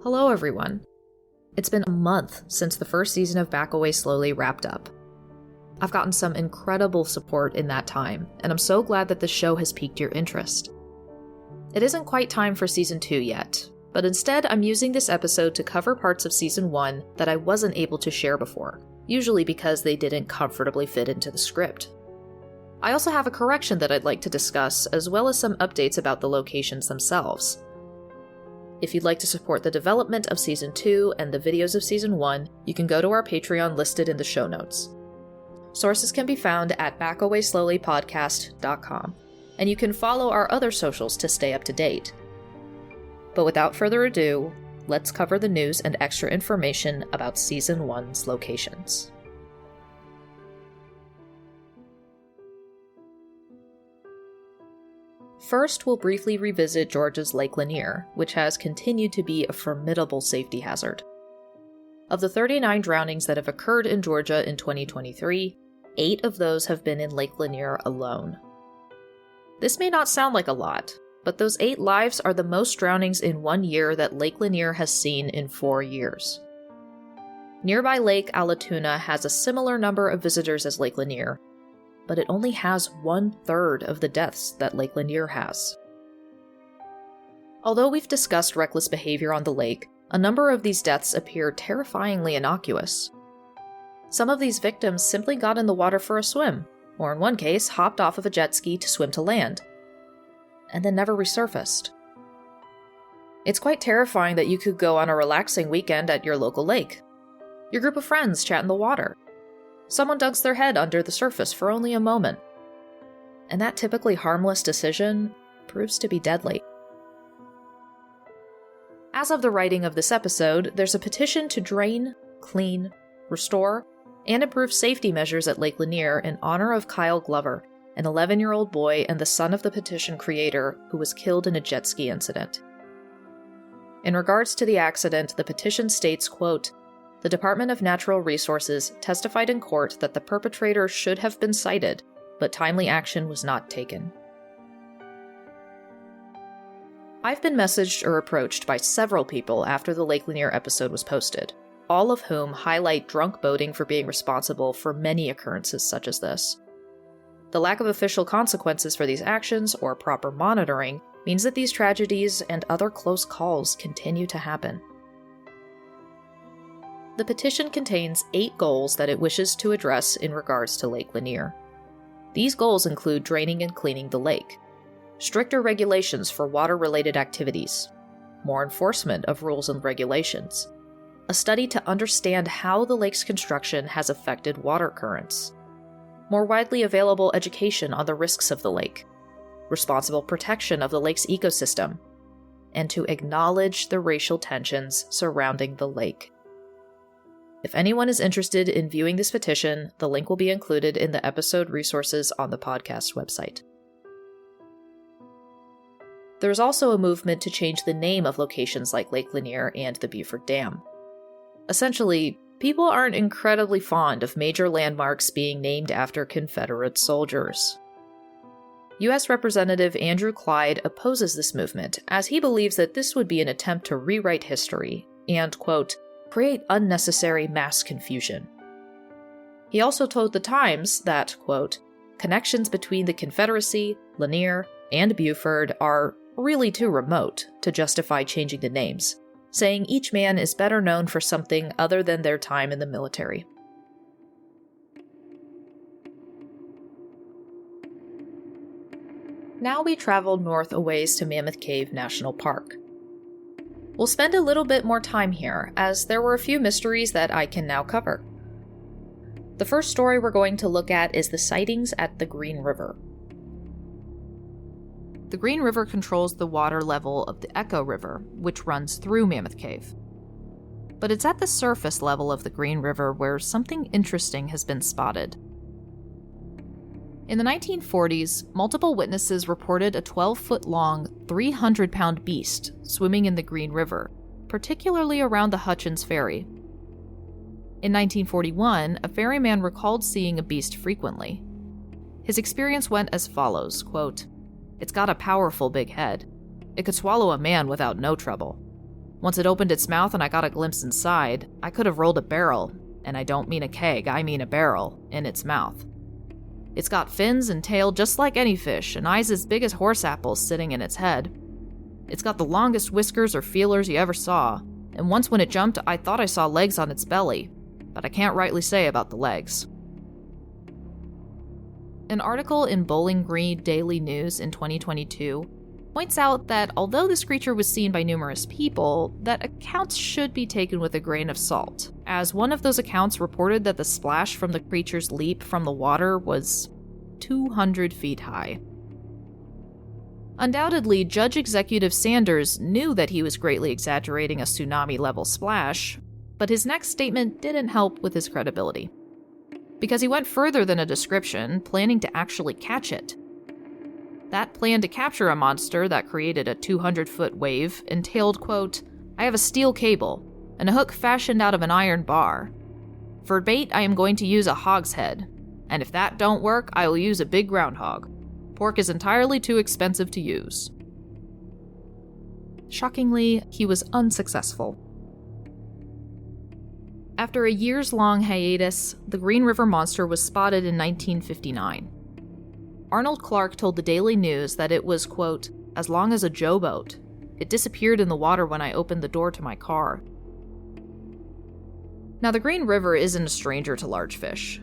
Hello everyone. It's been a month since the first season of Back Away Slowly wrapped up. I've gotten some incredible support in that time, and I'm so glad that the show has piqued your interest. It isn't quite time for Season 2 yet, but instead I'm using this episode to cover parts of Season 1 that I wasn't able to share before, usually because they didn't comfortably fit into the script. I also have a correction that I'd like to discuss, as well as some updates about the locations themselves. If you'd like to support the development of Season 2 and the videos of Season 1, you can go to our Patreon listed in the show notes. Sources can be found at backawayslowlypodcast.com, and you can follow our other socials to stay up to date. But without further ado, let's cover the news and extra information about Season 1's locations. First, we'll briefly revisit Georgia's Lake Lanier, which has continued to be a formidable safety hazard. Of the 39 drownings that have occurred in Georgia in 2023, 8 of those have been in Lake Lanier alone. This may not sound like a lot, but those 8 lives are the most drownings in 1 year that Lake Lanier has seen in 4 years. Nearby Lake Allatoona has a similar number of visitors as Lake Lanier, but it only has 1/3 of the deaths that Lake Lanier has. Although we've discussed reckless behavior on the lake, a number of these deaths appear terrifyingly innocuous. Some of these victims simply got in the water for a swim, or in one case, hopped off of a jet ski to swim to land, and then never resurfaced. It's quite terrifying that you could go on a relaxing weekend at your local lake. Your group of friends chat in the water. Someone digs their head under the surface for only a moment, and that typically harmless decision proves to be deadly. As of the writing of this episode, there's a petition to drain, clean, restore, and improve safety measures at Lake Lanier in honor of Kyle Glover, an 11-year-old boy and the son of the petition creator who was killed in a jet ski incident. In regards to the accident, the petition states, quote, "The Department of Natural Resources testified in court that the perpetrator should have been cited, but timely action was not taken." I've been messaged or approached by several people after the Lake Lanier episode was posted, all of whom highlight drunk boating for being responsible for many occurrences such as this. The lack of official consequences for these actions or proper monitoring means that these tragedies and other close calls continue to happen. The petition contains 8 goals that it wishes to address in regards to Lake Lanier. These goals include draining and cleaning the lake, stricter regulations for water-related activities, more enforcement of rules and regulations, a study to understand how the lake's construction has affected water currents, more widely available education on the risks of the lake, responsible protection of the lake's ecosystem, and to acknowledge the racial tensions surrounding the lake. If anyone is interested in viewing this petition, the link will be included in the episode resources on the podcast website. There is also a movement to change the name of locations like Lake Lanier and the Buford Dam. Essentially, people aren't incredibly fond of major landmarks being named after Confederate soldiers. U.S. Representative Andrew Clyde opposes this movement, as he believes that this would be an attempt to rewrite history and, quote, create unnecessary mass confusion. He also told The Times that, quote, connections between the Confederacy, Lanier, and Buford are really too remote to justify changing the names, saying each man is better known for something other than their time in the military. Now we travel north a ways to Mammoth Cave National Park. We'll spend a little bit more time here, as there were a few mysteries that I can now cover. The first story we're going to look at is the sightings at the Green River. The Green River controls the water level of the Echo River, which runs through Mammoth Cave. But it's at the surface level of the Green River where something interesting has been spotted. In the 1940s, multiple witnesses reported a 12-foot-long, 300-pound beast swimming in the Green River, particularly around the Hutchins Ferry. In 1941, a ferryman recalled seeing a beast frequently. His experience went as follows, quote, "It's got a powerful big head. It could swallow a man without no trouble. Once it opened its mouth and I got a glimpse inside, I could have rolled a barrel, and I don't mean a keg, I mean a barrel, in its mouth. It's got fins and tail just like any fish, and eyes as big as horse apples sitting in its head. It's got the longest whiskers or feelers you ever saw, and once when it jumped, I thought I saw legs on its belly, but I can't rightly say about the legs. An article in Bowling Green Daily News in 2022 points out that although this creature was seen by numerous people, that accounts should be taken with a grain of salt, as one of those accounts reported that the splash from the creature's leap from the water was 200 feet high. Undoubtedly, Judge Executive Sanders knew that he was greatly exaggerating a tsunami-level splash, but his next statement didn't help with his credibility. Because he went further than a description, planning to actually catch it. That plan to capture a monster that created a 200-foot wave entailed, quote, "I have a steel cable and a hook fashioned out of an iron bar. For bait, I am going to use a hog's head, and if that don't work, I will use a big groundhog. Pork is entirely too expensive to use." Shockingly, he was unsuccessful. After a years-long hiatus, the Green River Monster was spotted in 1959. Arnold Clark told the Daily News that it was, quote, "as long as a jowboat. It disappeared in the water when I opened the door to my car." Now, the Green River isn't a stranger to large fish,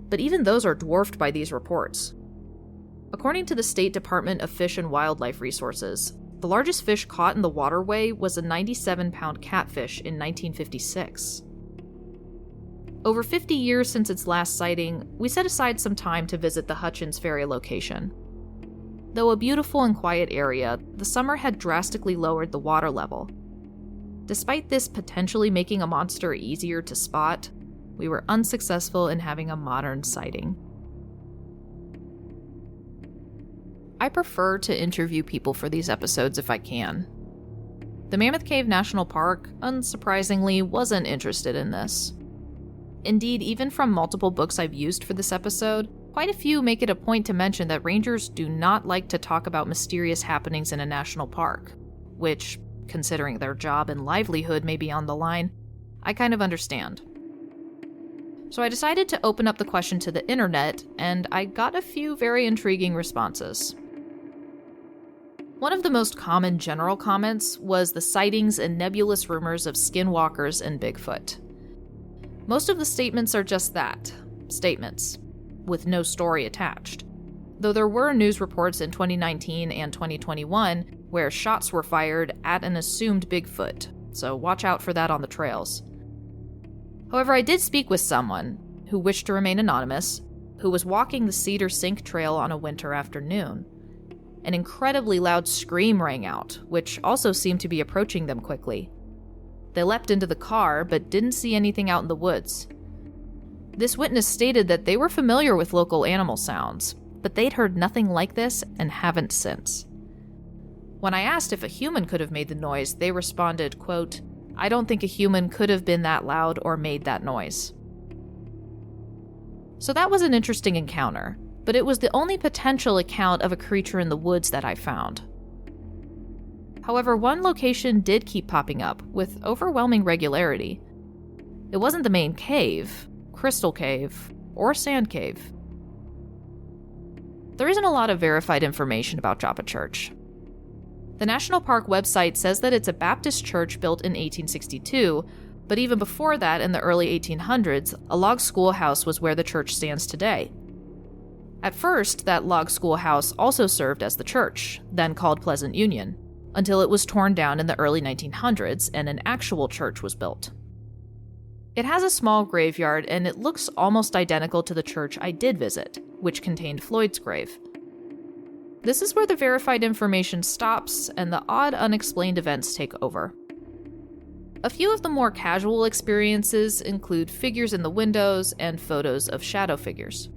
but even those are dwarfed by these reports. According to the State Department of Fish and Wildlife Resources, the largest fish caught in the waterway was a 97-pound catfish in 1956. Over 50 years since its last sighting, we set aside some time to visit the Hutchins Ferry location. Though a beautiful and quiet area, the summer had drastically lowered the water level. Despite this potentially making a monster easier to spot, we were unsuccessful in having a modern sighting. I prefer to interview people for these episodes if I can. The Mammoth Cave National Park, unsurprisingly, wasn't interested in this. Indeed, even from multiple books I've used for this episode, quite a few make it a point to mention that rangers do not like to talk about mysterious happenings in a national park, which, considering their job and livelihood may be on the line, I kind of understand. So I decided to open up the question to the internet, and I got a few very intriguing responses. One of the most common general comments was the sightings and nebulous rumors of skinwalkers and Bigfoot. Most of the statements are just that, statements, with no story attached. Though there were news reports in 2019 and 2021 where shots were fired at an assumed Bigfoot, so watch out for that on the trails. However, I did speak with someone, who wished to remain anonymous, who was walking the Cedar Sink Trail on a winter afternoon. An incredibly loud scream rang out, which also seemed to be approaching them quickly. They leapt into the car, but didn't see anything out in the woods. This witness stated that they were familiar with local animal sounds, but they'd heard nothing like this and haven't since. When I asked if a human could have made the noise, they responded, quote, "I don't think a human could have been that loud or made that noise." So that was an interesting encounter, but it was the only potential account of a creature in the woods that I found. However, one location did keep popping up, with overwhelming regularity. It wasn't the main cave, Crystal Cave, or Sand Cave. There isn't a lot of verified information about Joppa Church. The National Park website says that it's a Baptist church built in 1862, but even before that, in the early 1800s, a log schoolhouse was where the church stands today. At first, that log schoolhouse also served as the church, then called Pleasant Union, until it was torn down in the early 1900s and an actual church was built. It has a small graveyard and it looks almost identical to the church I did visit, which contained Floyd's grave. This is where the verified information stops and the odd unexplained events take over. A few of the more casual experiences include figures in the windows and photos of shadow figures.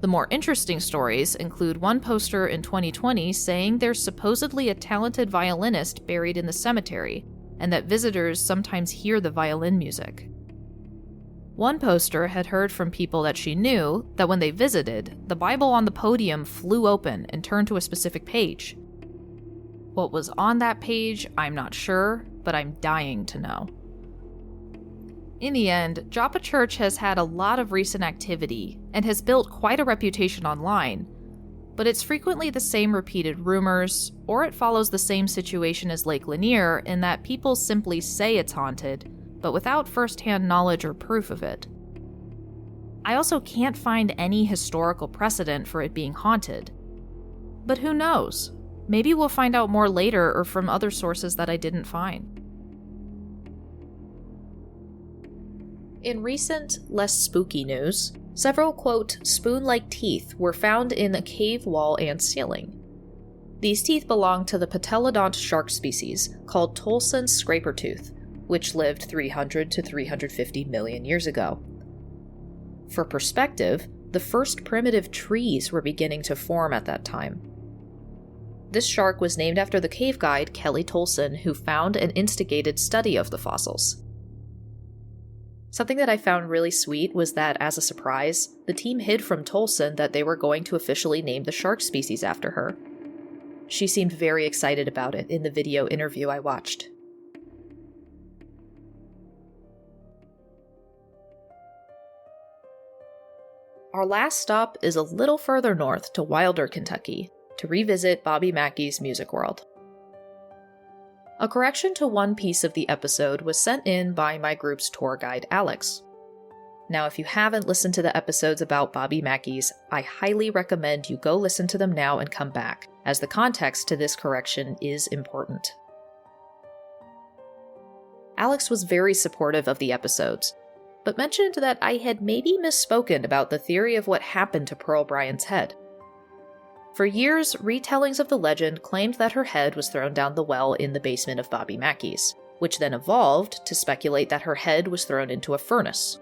The more interesting stories include one poster in 2020 saying there's supposedly a talented violinist buried in the cemetery, and that visitors sometimes hear the violin music. One poster had heard from people that she knew that when they visited, the Bible on the podium flew open and turned to a specific page. What was on that page, I'm not sure, but I'm dying to know. In the end, Joppa Church has had a lot of recent activity and has built quite a reputation online, but it's frequently the same repeated rumors, or it follows the same situation as Lake Lanier in that people simply say it's haunted, but without first-hand knowledge or proof of it. I also can't find any historical precedent for it being haunted. But who knows? Maybe we'll find out more later or from other sources that I didn't find. In recent, less spooky news, several, quote, spoon-like teeth were found in a cave wall and ceiling. These teeth belong to the patelodont shark species called Tolson scrapertooth, which lived 300 to 350 million years ago. For perspective, the first primitive trees were beginning to form at that time. This shark was named after the cave guide Kelly Tolson, who found and instigated study of the fossils. Something that I found really sweet was that, as a surprise, the team hid from Tolson that they were going to officially name the shark species after her. She seemed very excited about it in the video interview I watched. Our last stop is a little further north to Wilder, Kentucky, to revisit Bobby Mackey's Music World. A correction to one piece of the episode was sent in by my group's tour guide, Alex. Now, if you haven't listened to the episodes about Bobby Mackey's, I highly recommend you go listen to them now and come back, as the context to this correction is important. Alex was very supportive of the episodes, but mentioned that I had maybe misspoken about the theory of what happened to Pearl Bryan's head. For years, retellings of the legend claimed that her head was thrown down the well in the basement of Bobby Mackey's, which then evolved to speculate that her head was thrown into a furnace.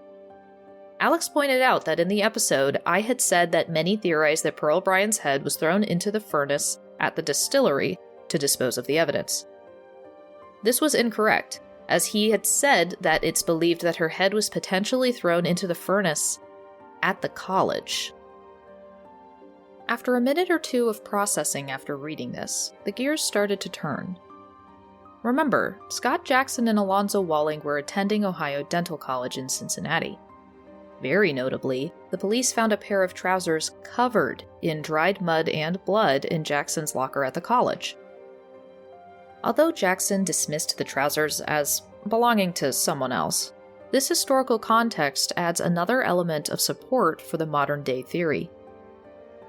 Alex pointed out that in the episode, I had said that many theorized that Pearl Bryan's head was thrown into the furnace at the distillery to dispose of the evidence. This was incorrect, as he had said that it's believed that her head was potentially thrown into the furnace at the college. After a minute or two of processing after reading this, the gears started to turn. Remember, Scott Jackson and Alonzo Walling were attending Ohio Dental College in Cincinnati. Very notably, the police found a pair of trousers covered in dried mud and blood in Jackson's locker at the college. Although Jackson dismissed the trousers as belonging to someone else, this historical context adds another element of support for the modern-day theory.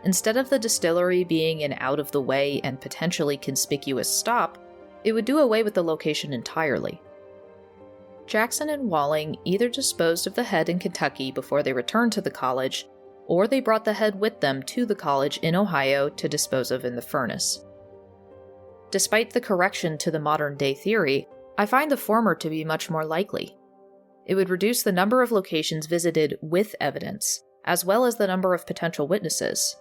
Instead of the distillery being an out-of-the-way and potentially conspicuous stop, it would do away with the location entirely. Jackson and Walling either disposed of the head in Kentucky before they returned to the college, or they brought the head with them to the college in Ohio to dispose of in the furnace. Despite the correction to the modern-day theory, I find the former to be much more likely. It would reduce the number of locations visited with evidence, as well as the number of potential witnesses.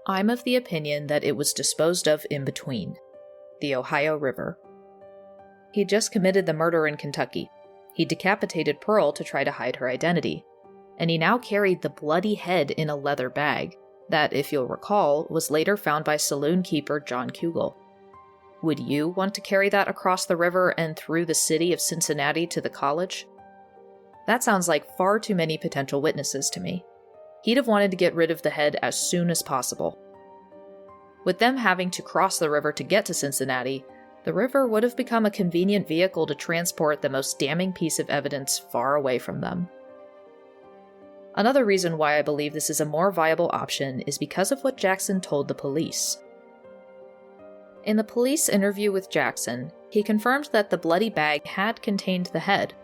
I'm of the opinion that it was disposed of in between, the Ohio River. He'd just committed the murder in Kentucky. He decapitated Pearl to try to hide her identity, and he now carried the bloody head in a leather bag that, if you'll recall, was later found by saloon keeper John Kugel. Would you want to carry that across the river and through the city of Cincinnati to the college? That sounds like far too many potential witnesses to me. He'd have wanted to get rid of the head as soon as possible. With them having to cross the river to get to Cincinnati, the river would have become a convenient vehicle to transport the most damning piece of evidence far away from them. Another reason why I believe this is a more viable option is because of what Jackson told the police. In the police interview with Jackson, he confirmed that the bloody bag had contained the head.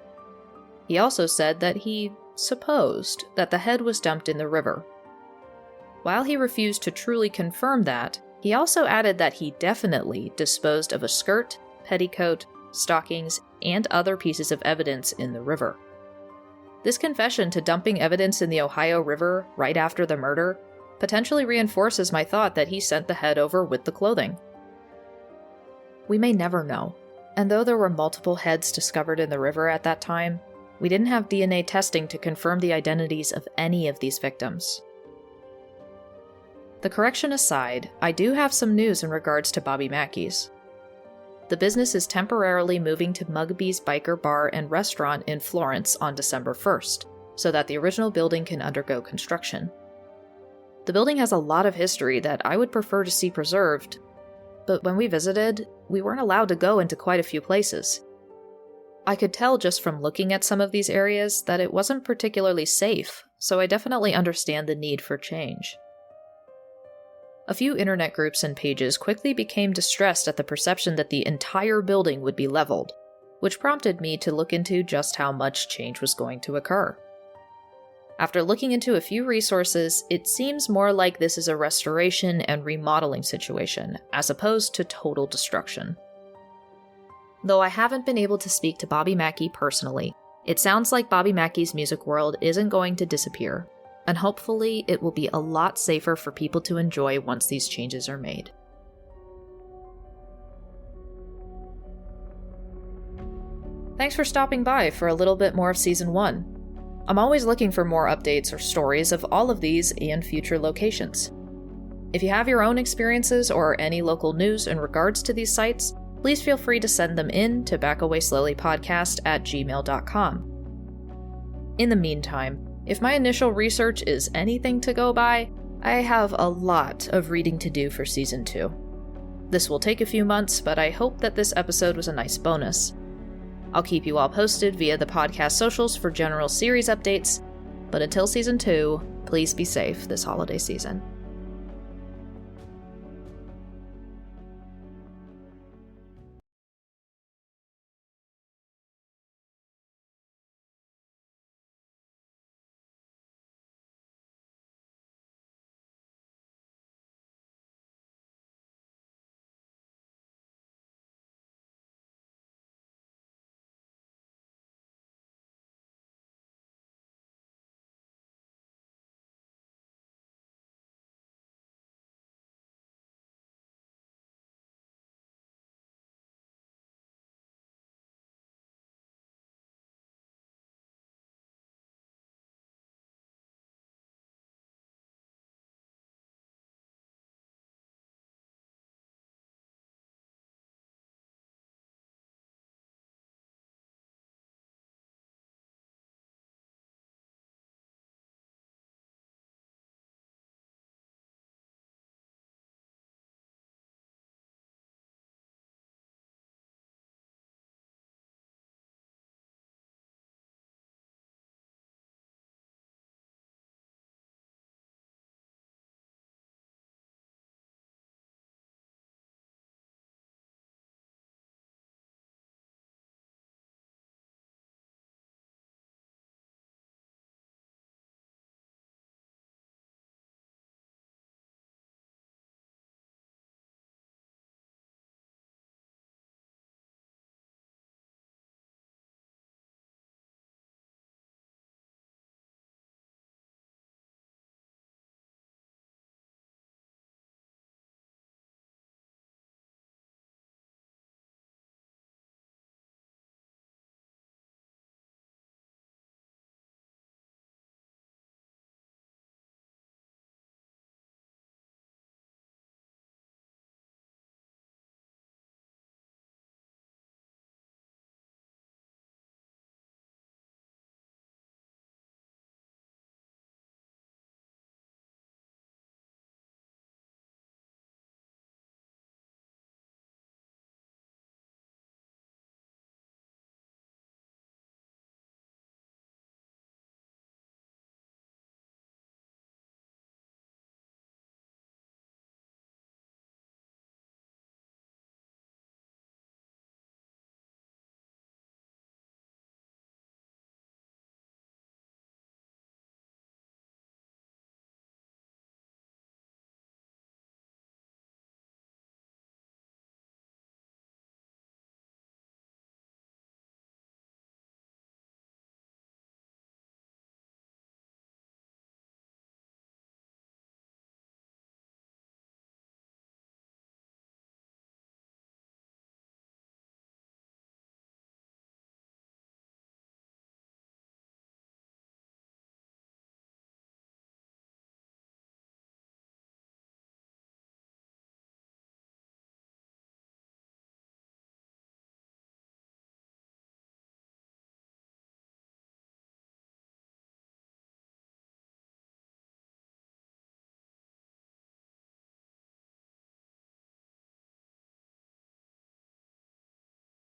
He also said that he supposed that the head was dumped in the river. While he refused to truly confirm that, he also added that he definitely disposed of a skirt, petticoat, stockings, and other pieces of evidence in the river. This confession to dumping evidence in the Ohio River right after the murder potentially reinforces my thought that he sent the head over with the clothing. We may never know, and though there were multiple heads discovered in the river at that time, we didn't have DNA testing to confirm the identities of any of these victims. The correction aside, I do have some news in regards to Bobby Mackey's. The business is temporarily moving to Mugby's Biker Bar and Restaurant in Florence on December 1st, so that the original building can undergo construction. The building has a lot of history that I would prefer to see preserved, but when we visited, we weren't allowed to go into quite a few places. I could tell just from looking at some of these areas that it wasn't particularly safe, so I definitely understand the need for change. A few internet groups and pages quickly became distressed at the perception that the entire building would be leveled, which prompted me to look into just how much change was going to occur. After looking into a few resources, it seems more like this is a restoration and remodeling situation, as opposed to total destruction. Though I haven't been able to speak to Bobby Mackey personally, it sounds like Bobby Mackey's music world isn't going to disappear, and hopefully it will be a lot safer for people to enjoy once these changes are made. Thanks for stopping by for a little bit more of Season 1. I'm always looking for more updates or stories of all of these and future locations. If you have your own experiences or any local news in regards to these sites, please feel free to send them in to backawayslowlypodcast@gmail.com. In the meantime, if my initial research is anything to go by, I have a lot of reading to do for Season 2. This will take a few months, but I hope that this episode was a nice bonus. I'll keep you all posted via the podcast socials for general series updates, but until Season 2, please be safe this holiday season.